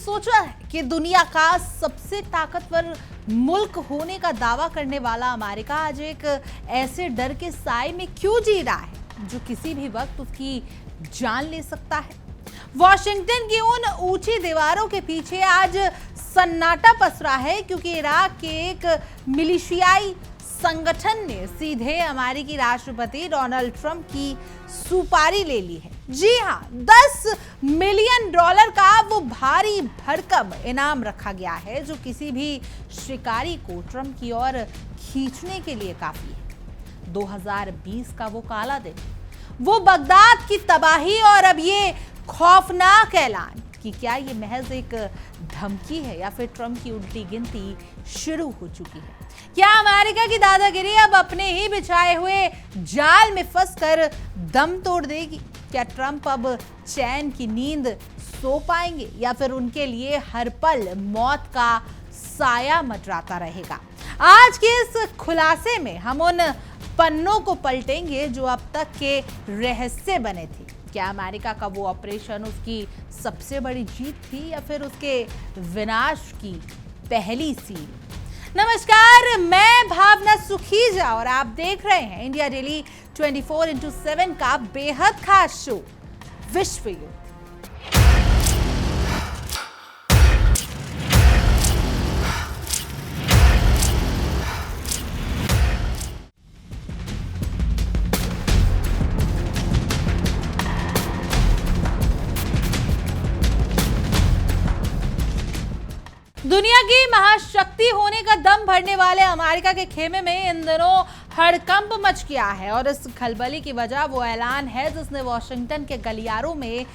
सोचा है कि दुनिया का सबसे ताकतवर मुल्क होने का दावा करने वाला अमेरिका आज एक ऐसे डर के साए में क्यों जी रहा है जो किसी भी वक्त उसकी जान ले सकता है? वॉशिंगटन की उन ऊंची दीवारों के पीछे आज सन्नाटा पसरा है क्योंकि इराक के एक मिलिशियाई संगठन ने सीधे अमेरिकी राष्ट्रपति डोनाल्ड ट्रंप की सुपारी ले ली है। जी हां, $10 मिलियन का वो भारी भरकम इनाम रखा गया है जो किसी भी शिकारी को ट्रंप की ओर खींचने के लिए काफी है। 2020 का वो काला दिन, वो बगदाद की तबाही और अब ये खौफनाक ऐलान कि क्या ये महज एक धमकी है या फिर ट्रंप की उल्टी गिनती शुरू हो चुकी है? क्या अमेरिका की दादागिरी अब अपने ही बिछाए हुए जाल में फंसकर दम तोड़ देगी? क्या ट्रंप अब चैन की नींद सो पाएंगे या फिर उनके लिए हर पल मौत का साया मंडराता रहेगा? आज के इस खुलासे में हम उन पन्नों को पलटेंगे जो अब तक के रहस्य बने थे। क्या अमेरिका का वो ऑपरेशन उसकी सबसे बड़ी जीत थी या फिर उसके विनाश की पहली सीढ़ी? नमस्कार, मैं भावना सुखीजा और आप देख रहे हैं इंडिया डेली 24x7 का बेहद खास शो विश्व युद्ध। दुनिया की महाशक्ति होने का दम भरने वाले अमेरिका के खेमे में इन दिनों हड़कंप मच गया है और इस खलबली की वजह वो ऐलान है जिसने वॉशिंगटन के गलियारों में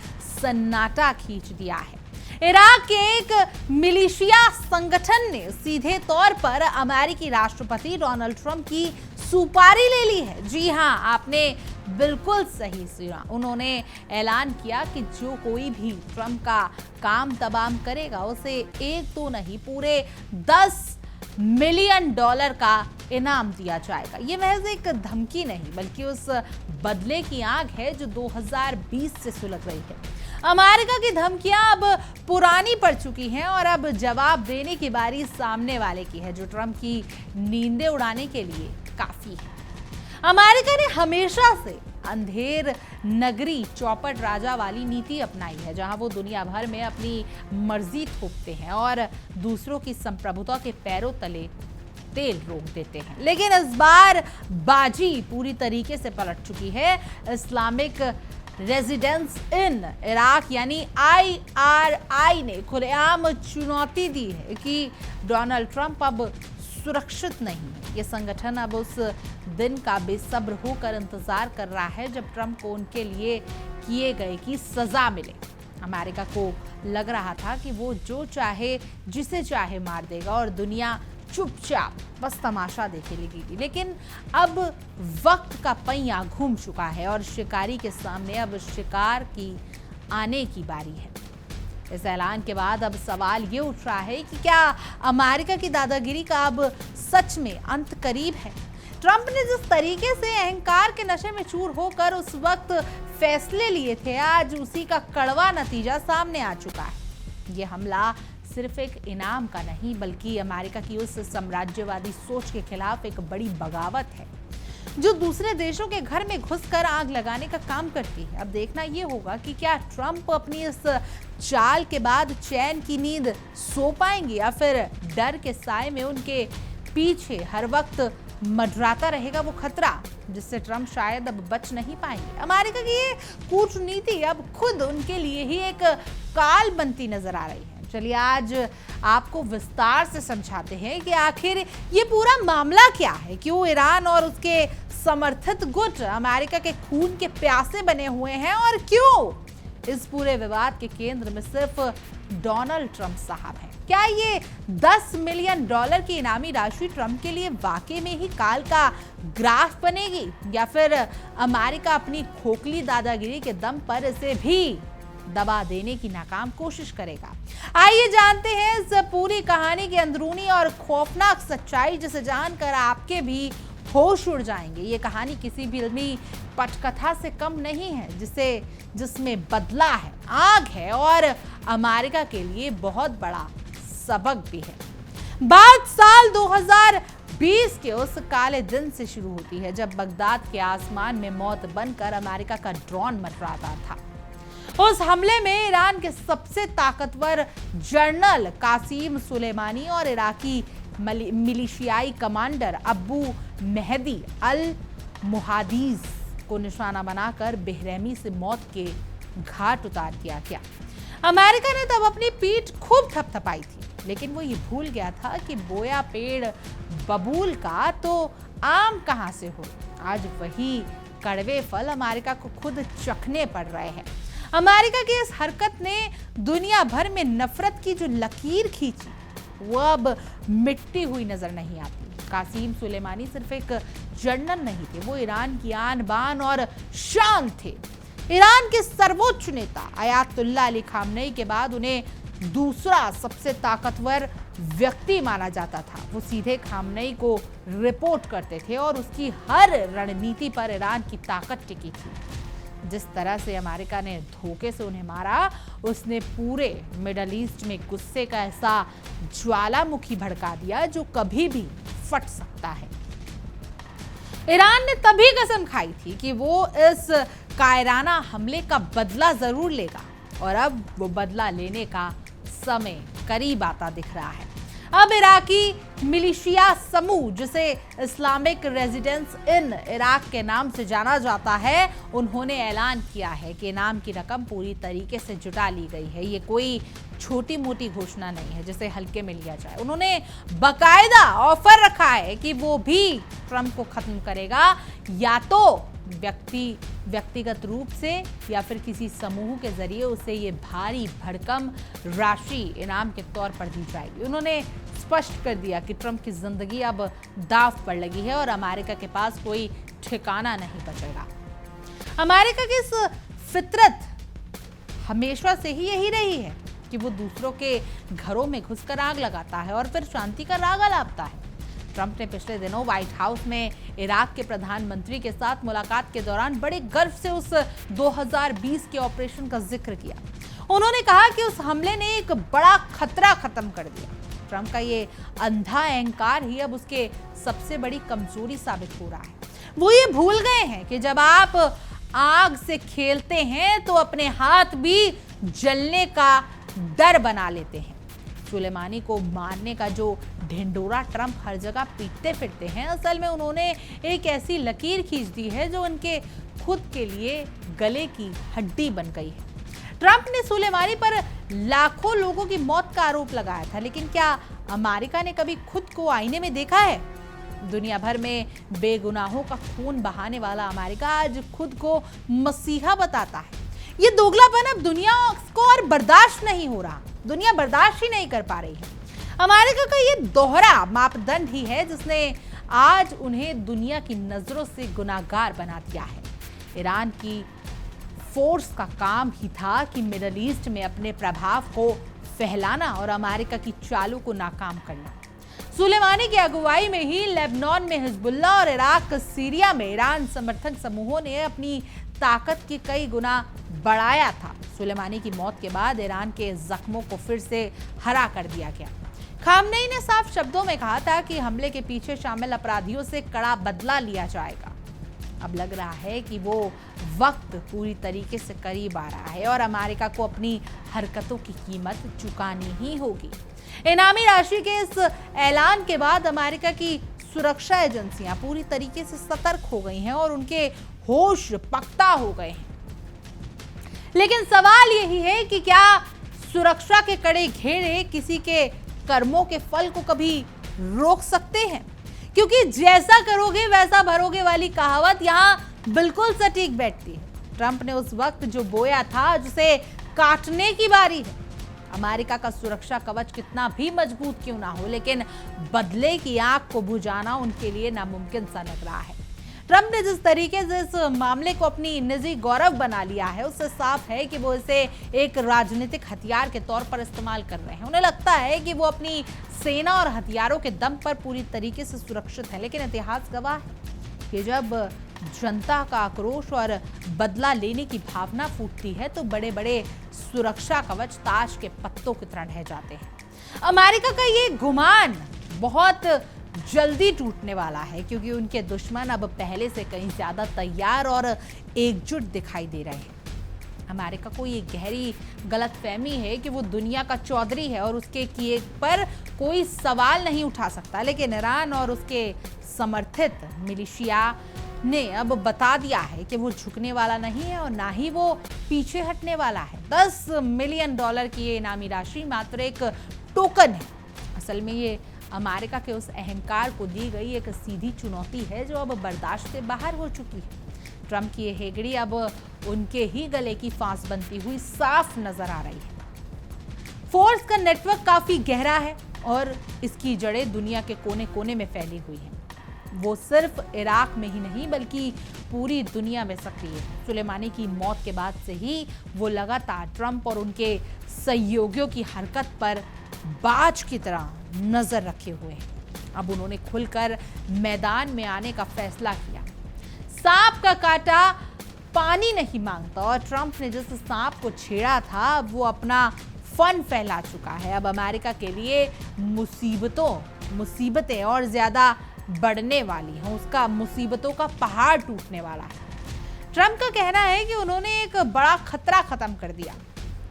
सन्नाटा खींच दिया है। इराक के एक मिलिशिया संगठन ने सीधे तौर पर अमेरिकी राष्ट्रपति डोनाल्ड ट्रंप की सुपारी ले ली है। जी हां, आपने बिल्कुल सही सुना। उन्होंने ऐलान किया कि जो कोई भी ट्रंप का काम तमाम करेगा उसे एक तो नहीं पूरे $10 मिलियन का इनाम दिया जाएगा। ये महज एक धमकी नहीं बल्कि उस बदले की आग है जो 2020 से सुलग रही है। अमेरिका की धमकियां अब पुरानी पड़ चुकी हैं और अब जवाब देने की बारी सामने वाले की है जो ट्रंप की नींदें उड़ाने के लिए काफी है। अमेरिका ने हमेशा से अंधेर नगरी चौपट राजा वाली नीति अपनाई है जहां वो दुनिया भर में अपनी मर्जी थोपते हैं और दूसरों की संप्रभुता के पैरों तले तेल रोक देते हैं। लेकिन इस बार बाजी पूरी तरीके से पलट चुकी है। इस्लामिक रेजिडेंस इन इराक यानी IRI ने खुलेआम चुनौती दी है कि डोनाल्ड ट्रंप अब सुरक्षित नहीं है। ये संगठन अब उस दिन का बेसब्र होकर इंतजार कर रहा है जब ट्रंप को उनके लिए किए गए की सजा मिले। अमेरिका को लग रहा था कि वो जो चाहे जिसे चाहे मार देगा और दुनिया चुपचाप बस तमाशा देखे लगेगी। लेकिन अब वक्त का पहिया घूम चुका है और शिकारी के सामने अब शिकार की आने की बारी है। इस ऐलान के बाद अब सवाल ये उठ रहा है कि क्या अमेरिका की दादागिरी का अब सच में अंत करीब है? ट्रंप ने जिस तरीके से अहंकार के नशे में चूर होकर उस वक्त फैसले लिए थे, आज उसी का कड़वा नतीजा सामने आ चुका है। ये हमला सिर्फ एक इनाम का नहीं बल्कि अमेरिका की उस साम्राज्यवादी सोच के खिलाफ एक बड़ी बगावत है जो दूसरे देशों के घर में घुसकर आग लगाने का काम करती है। अब देखना यह होगा कि क्या ट्रंप अपनी इस चाल के बाद चैन की नींद सो पाएंगे या फिर डर के साए में उनके पीछे हर वक्त मंडराता रहेगा वो खतरा जिससे ट्रंप शायद अब बच नहीं पाएंगे। अमेरिका की ये कूटनीति अब खुद उनके लिए ही एक काल बनती नजर आ रही है। चलिए आज आपको विस्तार से समझाते हैं कि आखिर ये पूरा मामला क्या है, क्यों ईरान और उसके समर्थित गुट अमेरिका के खून के प्यासे बने हुए हैं और क्यों इस पूरे विवाद के केंद्र में सिर्फ डोनाल्ड ट्रंप साहब हैं। क्या ये $10 मिलियन की इनामी राशि ट्रंप के लिए वाकई में ही काल का ग्राफ बनेगी या फिर अमेरिका अपनी खोखली दादागिरी के दम पर इसे भी दबा देने की नाकाम कोशिश करेगा? आइए जानते हैं इस पूरी कहानी की अंदरूनी और खौफनाक सच्चाई जिसे जानकर आपके भी होश उड़ जाएंगे। ये कहानी किसी भी फिल्मी पटकथा से कम नहीं है, जिसमें बदला है, आग है और अमेरिका के लिए बहुत बड़ा सबक भी है। बात साल 2020 के उस काले दिन से शुरू होती है जब बगदाद के आसमान में मौत बनकर अमेरिका का ड्रोन मंडराता था। उस हमले में ईरान के सबसे ताकतवर जनरल कासिम सुलेमानी और इराकी मिलिशियाई कमांडर अबू मेहदी अल मुहादिस को निशाना बनाकर बेरहमी से मौत के घाट उतार दिया गया। अमेरिका ने तब अपनी पीठ खूब थपथपाई थी, लेकिन वो ये भूल गया था कि बोया पेड़ बबूल का तो आम कहां से हो। आज वही कड़वे फल अमेरिका को खुद चखने पड़ रहे हैं। अमेरिका की इस हरकत ने दुनिया भर में नफरत की जो लकीर खींची वो अब मिटती हुई नजर नहीं आती। कासिम सुलेमानी सिर्फ एक जनरल नहीं थे, वो ईरान की आन बान और शान थे। ईरान के सर्वोच्च नेता अयातुल्लाह अली खामनेई के बाद उन्हें दूसरा सबसे ताकतवर व्यक्ति माना जाता था। वो सीधे खामनेई को रिपोर्ट करते थे और उसकी हर रणनीति पर ईरान की ताकत टिकी थी। जिस तरह से अमेरिका ने धोखे से उन्हें मारा, उसने पूरे मिडल ईस्ट में गुस्से का ऐसा ज्वालामुखी भड़का दिया जो कभी भी फट सकता है। ईरान ने तभी कसम खाई थी कि वो इस कायराना हमले का बदला जरूर लेगा और अब वो बदला लेने का समय करीब आता दिख रहा है। अब इराकी मिलिशिया समूह, जिसे इस्लामिक रेजिडेंस इन इराक के नाम से जाना जाता है, उन्होंने ऐलान किया है कि इनाम की रकम पूरी तरीके से जुटा ली गई है। ये कोई छोटी मोटी घोषणा नहीं है जिसे हल्के में लिया जाए। उन्होंने बकायदा ऑफर रखा है कि वो भी ट्रंप को खत्म करेगा, या तो व्यक्तिगत रूप से या फिर किसी समूह के जरिए उसे ये भारी भरकम राशि इनाम के तौर पर दी जाएगी। उन्होंने स्पष्ट कर दिया कि ट्रंप की जिंदगी अब दांव पर लगी है और अमेरिका के पास कोई ठिकाना नहीं बचेगा। अमेरिका की इस फितरत हमेशा से ही यही रही है कि वो दूसरों के घरों में घुसकर आग लगाता है और फिर शांति का राग अलापता है। ट्रंप ने पिछले दिनों व्हाइट हाउस में इराक के प्रधानमंत्री के साथ मुलाकात के दौरान बड़े गर्व से उस 2020 के ऑपरेशन का जिक्र किया। उन्होंने कहा कि उस हमले ने एक बड़ा खतरा खत्म कर दिया। ट्रंप का ये अंधा अहंकार ही अब उसके सबसे बड़ी कमजोरी साबित हो रहा है। वो ये भूल गए हैं कि जब आप आग से खेलते हैं तो अपने हाथ भी जलने का डर बना लेते हैं। सुलेमानी को मारने का जो ढिंडोरा ट्रंप हर जगह पीटते फिरते हैं, असल में उन्होंने एक ऐसी लकीर खींच दी है जो उनके खुद के लिए गले की हड्डी बन गई है। ट्रंप ने सुलेमानी पर लाखों लोगों की मौत का आरोप लगाया था, लेकिन क्या अमेरिका ने कभी खुद को आईने में देखा है? दुनिया भर में बेगुनाहों का खून बहाने वाला अमेरिका आज खुद को मसीहा बताता है। ये दोगलापन अब दुनिया को और बर्दाश्त नहीं हो रहा, दुनिया बर्दाश्त ही नहीं कर पा रही है। अमेरिका का ये दोहरा मापदंड ही है जिसने आज उन्हें दुनिया की नजरों से गुनाहगार बना दिया है। ईरान की फोर्स का काम ही था कि मिडल ईस्ट में अपने प्रभाव को फैलाना और अमेरिका की चालों को नाकाम करना। सुलेमानी की अगुवाई में ही लेबनान में हिजबुल्लाह और इराक सीरिया में ईरान समर्थक समूहों ने अपनी ताकत की कई गुना बढ़ाया था। सुलेमानी की मौत के बाद ईरान के जख्मों को फिर से हरा कर दिया गया। खामनेई ने साफ शब्दों में कहा था कि हमले के पीछे शामिल अपराधियों से कड़ा बदला लिया जाएगा। अब लग रहा है कि वो वक्त पूरी तरीके से करीब आ रहा है और अमेरिका को अपनी हरकतों की कीमत चुकानी ही होगी। इनामी राशि के इस ऐलान के बाद अमेरिका की सुरक्षा एजेंसियां पूरी तरीके से सतर्क हो गई हैं और उनके होश पख्ता हो गए हैं। लेकिन सवाल यही है कि क्या सुरक्षा के कड़े घेरे किसी के कर्मों के फल को कभी रोक सकते हैं? क्योंकि जैसा करोगे वैसा भरोगे वाली कहावत यहाँ बिल्कुल सटीक बैठती है। ट्रंप ने उस वक्त जो बोया था जिसे काटने की बारी है। अमेरिका का सुरक्षा कवच कितना भी मजबूत क्यों ना हो, लेकिन बदले की आग को बुझाना उनके लिए नामुमकिन सा लग रहा है। ट्रंप ने जिस तरीके से इस मामले को अपनी निजी गौरव बना लिया है, उससे साफ है कि वो इसे एक राजनीतिक हथियार के तौर पर इस्तेमाल कर रहे हैं। उन्हें लगता है कि वो अपनी सेना और हथियारों के दम पर पूरी तरीके से सुरक्षित है, लेकिन इतिहास गवाह है कि जब जनता का आक्रोश और बदला लेने की भावना फूटती है तो बड़े बड़े सुरक्षा कवच ताश के पत्तों की तरह ढह जाते हैं। अमेरिका का ये गुमान बहुत जल्दी टूटने वाला है, क्योंकि उनके दुश्मन अब पहले से कहीं ज्यादा तैयार और एकजुट दिखाई दे रहे हैं। अमेरिका को ये गहरी गलतफहमी है कि वो दुनिया का चौधरी है और उसके किए पर कोई सवाल नहीं उठा सकता, लेकिन ईरान और उसके समर्थित मिलिशिया ने अब बता दिया है कि वो झुकने वाला नहीं है और ना ही वो पीछे हटने वाला है। $10 मिलियन की ये इनामी राशि मात्र एक टोकन है। असल में ये अमेरिका के उस अहंकार को दी गई एक सीधी चुनौती है जो अब बर्दाश्त से बाहर हो चुकी है। ट्रंप की ये हेगड़ी अब उनके ही गले की फांस बनती हुई साफ नजर आ रही है। फोर्स का नेटवर्क काफी गहरा है और इसकी जड़ें दुनिया के कोने कोने में फैली हुई हैं। वो सिर्फ इराक में ही नहीं बल्कि पूरी दुनिया में सक्रिय है। सुलेमानी की मौत के बाद से ही वो लगातार ट्रंप और उनके सहयोगियों की हरकत पर बाज की तरह नजर रखे हुए हैं। अब उन्होंने खुलकर मैदान में आने का फैसला किया। सांप का काटा पानी नहीं मांगता और ट्रंप ने जिस सांप को छेड़ा था अब वो अपना फन फैला चुका है। अब अमेरिका के लिए मुसीबतें और ज्यादा बढ़ने वाली हैं। उसका मुसीबतों का पहाड़ टूटने वाला है। ट्रंप का कहना है कि उन्होंने एक बड़ा खतरा खत्म कर दिया।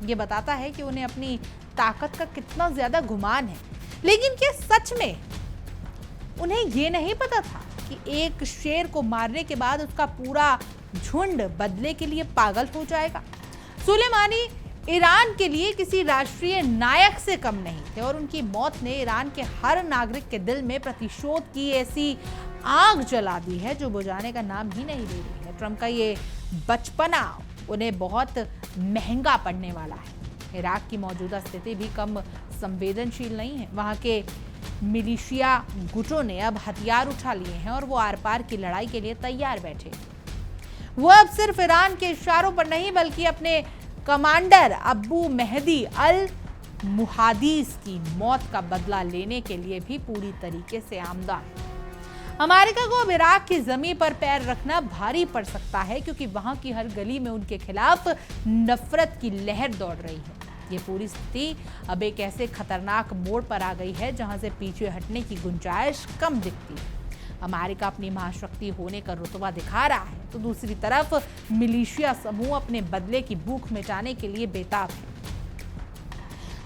ये बताता है कि उन्हें अपनी ताकत का कितना ज्यादा गुमान है, लेकिन क्या सच में उन्हें ये नहीं पता था कि एक शेर को मारने के बाद उसका पूरा झुंड बदले के लिए पागल हो जाएगा। सुलेमानी ईरान के लिए किसी राष्ट्रीय नायक से कम नहीं थे और उनकी मौत ने ईरान के हर नागरिक के दिल में प्रतिशोध की ऐसी आग जला दी है जो बुझाने का नाम ही नहीं ले रही है। ट्रंप का ये बचपना उन्हें बहुत महंगा पड़ने वाला है। इराक की मौजूदा स्थिति भी कम संवेदनशील नहीं है। वहां के मिलिशिया गुटों ने अब हथियार उठा लिए हैं और वो आर पार की लड़ाई के लिए तैयार बैठे। वो अब सिर्फ ईरान के इशारों पर नहीं बल्कि अपने कमांडर अबू मेहदी अल मुहादिस की मौत का बदला लेने के लिए भी पूरी तरीके से आमदा है। अमेरिका को अब इराक की जमीन पर पैर रखना भारी पड़ सकता है, क्योंकि वहां की हर गली में उनके खिलाफ नफरत की लहर दौड़ रही है। ये पूरी स्थिति अब एक ऐसे खतरनाक मोड़ पर आ गई है जहां से पीछे हटने की गुंजाइश कम दिखती है। अमेरिका अपनी महाशक्ति होने का रुतबा दिखा रहा है तो दूसरी तरफ मिलिशिया समूह अपने बदले की भूख मिटाने के लिए बेताब है।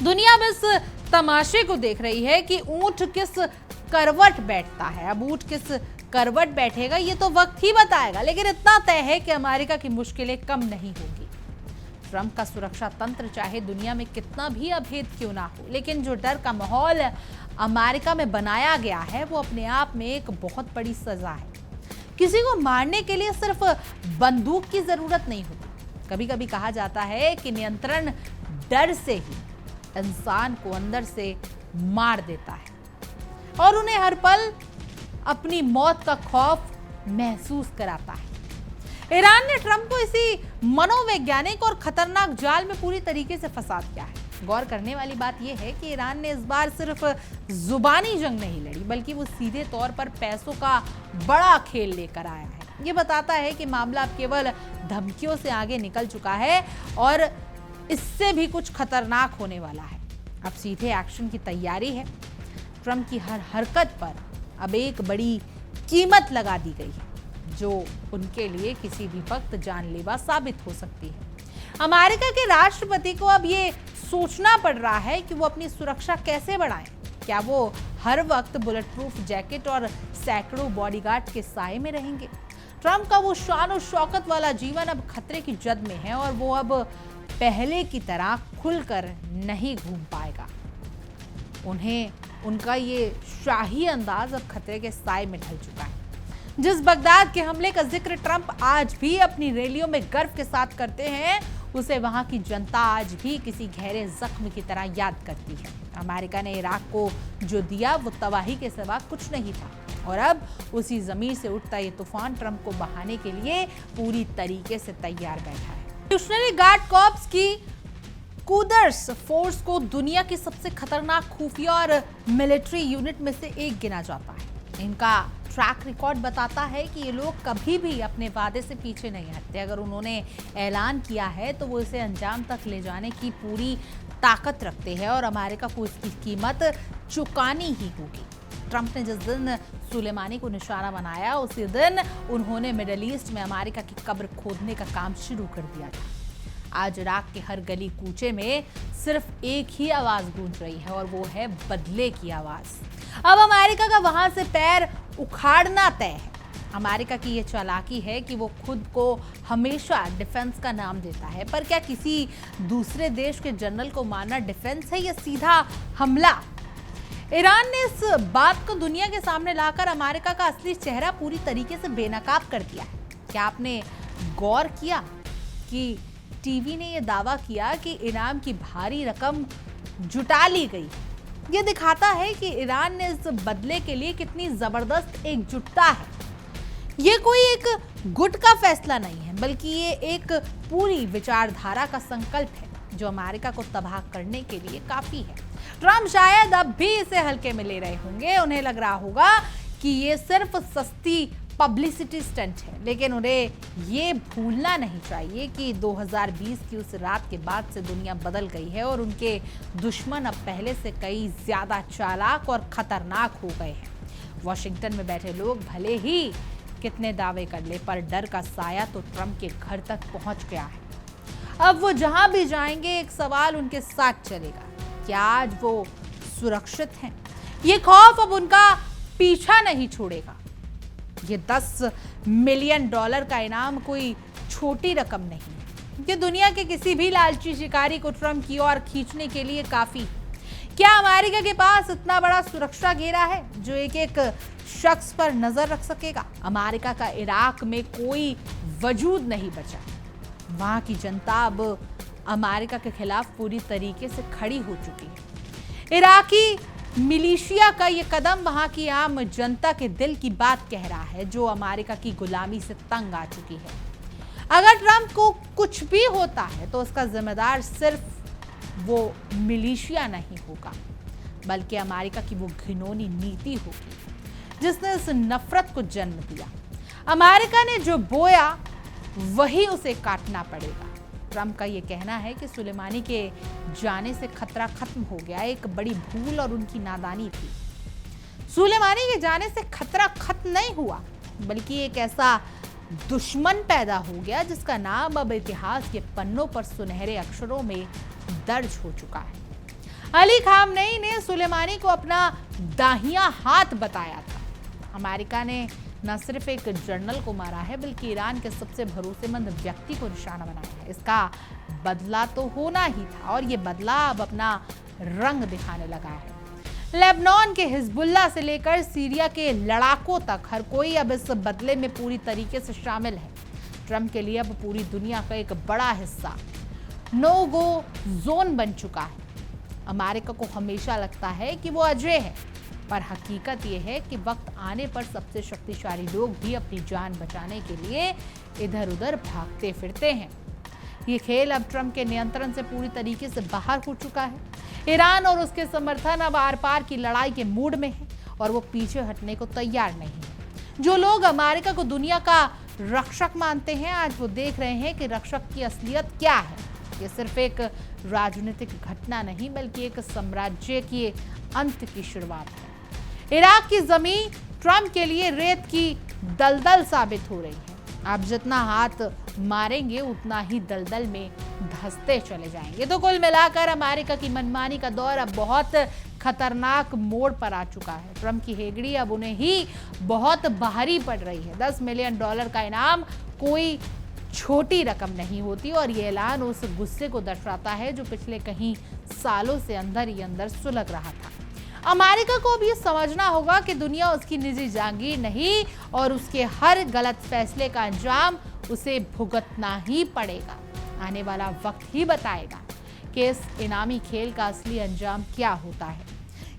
दुनिया बस तमाशे को देख रही है कि ऊंट किस करवट बैठता है। अब ऊंट किस करवट बैठेगा ये तो वक्त ही बताएगा, लेकिन इतना तय है कि अमेरिका की मुश्किलें कम नहीं होगी। ट्रंप का सुरक्षा तंत्र चाहे दुनिया में कितना भी अभेद क्यों ना हो, लेकिन जो डर का माहौल अमेरिका में बनाया गया है वो अपने आप में एक बहुत बड़ी सजा है। किसी को मारने के लिए सिर्फ बंदूक की जरूरत नहीं होती। कभी कभी कहा जाता है कि नियंत्रण डर से ही इंसान को अंदर से मार देता है और उन्हें हर पल अपनी मौत का खौफ महसूस कराता है। ईरान ने ट्रंप को इसी मनोवैज्ञानिक और खतरनाक जाल में पूरी तरीके से फंसा दिया है। गौर करने वाली बात यह है कि ईरान ने इस बार सिर्फ जुबानी जंग नहीं लड़ी, बल्कि वो सीधे तौर पर पैसों का बड़ा खेल लेकर आया है। ये बताता है कि मामला अब केवल धमकियों से आगे निकल चुका है और इससे भी कुछ खतरनाक होने वाला है। अब सीधे एक्शन की तैयारी है। ट्रंप की हर हरकत पर अब एक बड़ी कीमत लगा दी गई है जो उनके लिए किसी भी वक्त जानलेवा साबित हो सकती है। अमेरिका के राष्ट्रपति को अब ये सोचना पड़ रहा है कि वो अपनी सुरक्षा कैसे बढ़ाएं। क्या वो हर वक्त बुलेट प्रूफ जैकेट और सैकड़ों बॉडीगार्ड के साए में रहेंगे? ट्रंप का वो शान और शौकत वाला जीवन अब खतरे की जद में है और वो अब पहले की तरह खुलकर नहीं घूम पाएगा। उनका ये शाही अंदाज अब खतरे के साए में ढल चुका है। जिस बगदाद के हमले का जिक्र ट्रंप आज भी अपनी रैलियों में गर्व के साथ करते हैं, उसे वहां की जनता आज भी किसी गहरे जख्म की तरह याद करती है। अमेरिका ने इराक को जो दिया वो तबाही के सिवा कुछ नहीं था और अब उसी जमीन से उठता ये तूफान ट्रंप को बहाने के लिए पूरी तरीके से तैयार बैठा है। रेवोल्यूशनरी गार्ड कॉर्प्स की कुदर्स फोर्स को दुनिया की सबसे खतरनाक खुफिया और मिलिट्री यूनिट में से एक गिना जाता है। इनका ट्रैक रिकॉर्ड बताता है कि ये लोग कभी भी अपने वादे से पीछे नहीं हटते। अगर उन्होंने ऐलान किया है तो वो इसे अंजाम तक ले जाने की पूरी ताकत रखते हैं और अमेरिका को इसकी कीमत चुकानी ही होगी। ट्रंप ने जिस दिन सुलेमानी को निशाना बनाया उसी दिन उन्होंने मिडिल ईस्ट में अमेरिका की कब्र खोदने का काम शुरू कर दिया था। आज इराक के हर गली कूचे में सिर्फ एक ही आवाज गूंज रही है और वो है बदले की आवाज। अब अमेरिका का वहां से पैर उखाड़ना तय है। अमेरिका की ये चालाकी है कि वो खुद को हमेशा डिफेंस का नाम देता है, पर क्या किसी दूसरे देश के जनरल को मारना डिफेंस है या सीधा हमला? ईरान ने इस बात को दुनिया के सामने लाकर अमेरिका का असली चेहरा पूरी तरीके से बेनकाब कर दिया है। क्या आपने गौर किया कि टीवी ने यह दावा किया कि इनाम की भारी रकम जुटा ली गई? यह दिखाता है कि ईरान ने इस बदले के लिए कितनी जबरदस्त एकजुटता है। ये कोई एक गुट का फैसला नहीं है, बल्कि ये एक पूरी विचारधारा का संकल्प है जो अमेरिका को तबाह करने के लिए काफी है। ट्रंप शायद अब भी इसे हल्के में ले रहे होंगे। उन्हें लग रहा होगा कि ये सिर्फ सस्ती पब्लिसिटी स्टंट है, लेकिन उन्हें ये भूलना नहीं चाहिए कि 2020 की उस रात के बाद से दुनिया बदल गई है और उनके दुश्मन अब पहले से कई ज्यादा चालाक और खतरनाक हो गए हैं। वॉशिंगटन में बैठे लोग भले ही कितने दावे कर ले, पर डर का साया तो ट्रंप के घर तक पहुंच गया है। अब वो जहां भी जाएंगे एक सवाल उनके साथ चलेगा, क्या आज वो सुरक्षित हैं? ये खौफ अब उनका पीछा नहीं छोड़ेगा। ये $10 मिलियन का इनाम कोई छोटी रकम नहीं है। ये दुनिया के किसी भी लालची शिकारी को ट्रंप की ओर खींचने के लिए काफी है। क्या अमेरिका के पास इतना बड़ा सुरक्षा घेरा है जो एक एक शख्स पर नजर रख सकेगा? अमेरिका का इराक में कोई वजूद नहीं बचा। वहां की जनता अब अमेरिका के खिलाफ पूरी तरीके से खड़ी हो चुकी है। इराकी मिलिशिया का ये कदम वहां की आम जनता के दिल की बात कह रहा है, जो अमेरिका की गुलामी से तंग आ चुकी है। अगर ट्रंप को कुछ भी होता है तो उसका जिम्मेदार सिर्फ वो मिलिशिया नहीं होगा, बल्कि अमेरिका की वो घिनौनी नीति होगी जिसने इस नफरत को जन्म दिया। अमेरिका ने जो बोया वही उसे काटना पड़ेगा। ट्रंप का ये कहना है कि सुलेमानी के जाने से खतरा खत्म हो गया, एक बड़ी भूल और उनकी नादानी थी। सुलेमानी के जाने से खतरा खत्म नहीं हुआ, बल्कि एक ऐसा दुश्मन पैदा हो गया जिसका नाम अब इतिहास के पन्नों पर सुनहरे अक्षरों में दर्ज हो चुका है। अली खामनेई ने सुलेमानी को अपना दाहिया हाथ बताया था। अमेरिका ने न सिर्फ एक जनरल को मारा है, बल्कि ईरान के सबसे भरोसेमंद व्यक्ति को निशाना बनाया है। इसका बदला तो होना ही था और ये बदला अब अपना रंग दिखाने लगा है। लेबनान के हिजबुल्लाह से लेकर सीरिया के लड़ाकों तक हर कोई अब इस बदले में पूरी तरीके से शामिल है। ट्रंप के लिए अब पूरी दुनिया का एक बड़ा हिस्सा नो गो जोन बन चुका है। अमेरिका को हमेशा लगता है कि वो अजय है, पर हकीकत यह है कि वक्त आने पर सबसे शक्तिशाली लोग भी अपनी जान बचाने के लिए इधर उधर भागते फिरते हैं। ये खेल अब ट्रंप के नियंत्रण से पूरी तरीके से बाहर हो चुका है। ईरान और उसके समर्थन अब आर पार की लड़ाई के मूड में है और वो पीछे हटने को तैयार नहीं है। जो लोग अमेरिका को दुनिया का रक्षक मानते हैं, आज वो देख रहे हैं कि रक्षक की असलियत क्या है। ये सिर्फ एक राजनीतिक घटना नहीं, बल्कि एक साम्राज्य के अंत की शुरुआत है। इराक की जमीन ट्रंप के लिए रेत की दलदल साबित हो रही है। आप जितना हाथ मारेंगे उतना ही दलदल में धंसते चले जाएंगे। तो कुल मिलाकर अमेरिका की मनमानी का दौर अब बहुत खतरनाक मोड़ पर आ चुका है। ट्रंप की हेगड़ी अब उन्हें ही बहुत भारी पड़ रही है। $10 मिलियन का इनाम कोई छोटी रकम नहीं होती और ये ऐलान उस गुस्से को दर्शाता है जो पिछले कई सालों से अंदर ही अंदर सुलग रहा था। अमेरिका को अब ये समझना होगा कि दुनिया उसकी निजी जागीर नहीं और उसके हर गलत फैसले का अंजाम उसे भुगतना ही पड़ेगा। आने वाला वक्त ही बताएगा कि इस इनामी खेल का असली अंजाम क्या होता है।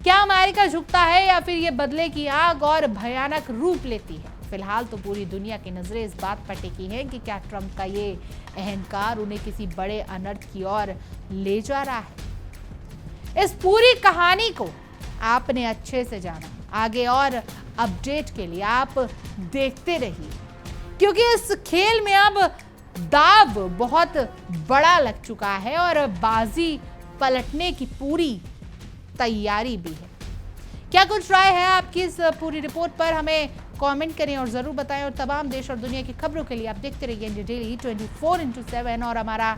क्या अमेरिका झुकता है या फिर ये बदले की आग और भयानक रूप लेती है? फिलहाल तो पूरी दुनिया की नजरें इस बात पर टिकी है कि क्या ट्रंप का ये अहंकार उन्हें किसी बड़े अनर्थ की ओर ले जा रहा है। इस पूरी कहानी को आपने अच्छे से जाना, आगे और अपडेट के लिए आप देखते रहिए, क्योंकि इस खेल में अब दाव बहुत बड़ा लग चुका है और बाजी पलटने की पूरी तैयारी भी है। क्या कुछ राय है आपकी इस पूरी रिपोर्ट पर, हमें कमेंट करें और जरूर बताएं। और तमाम देश और दुनिया की खबरों के लिए आप देखते रहिए इंडिया डेली 24/7 और हमारा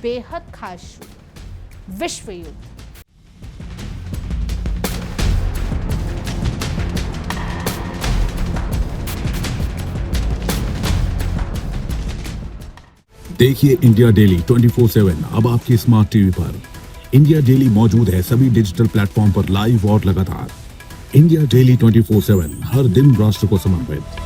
बेहद खास शो विश्व युद्ध। देखिए इंडिया डेली 24/7 अब आपकी स्मार्ट टीवी पर। इंडिया डेली मौजूद है सभी डिजिटल प्लेटफॉर्म पर लाइव और लगातार। इंडिया डेली 24/7 हर दिन राष्ट्र को समर्पित।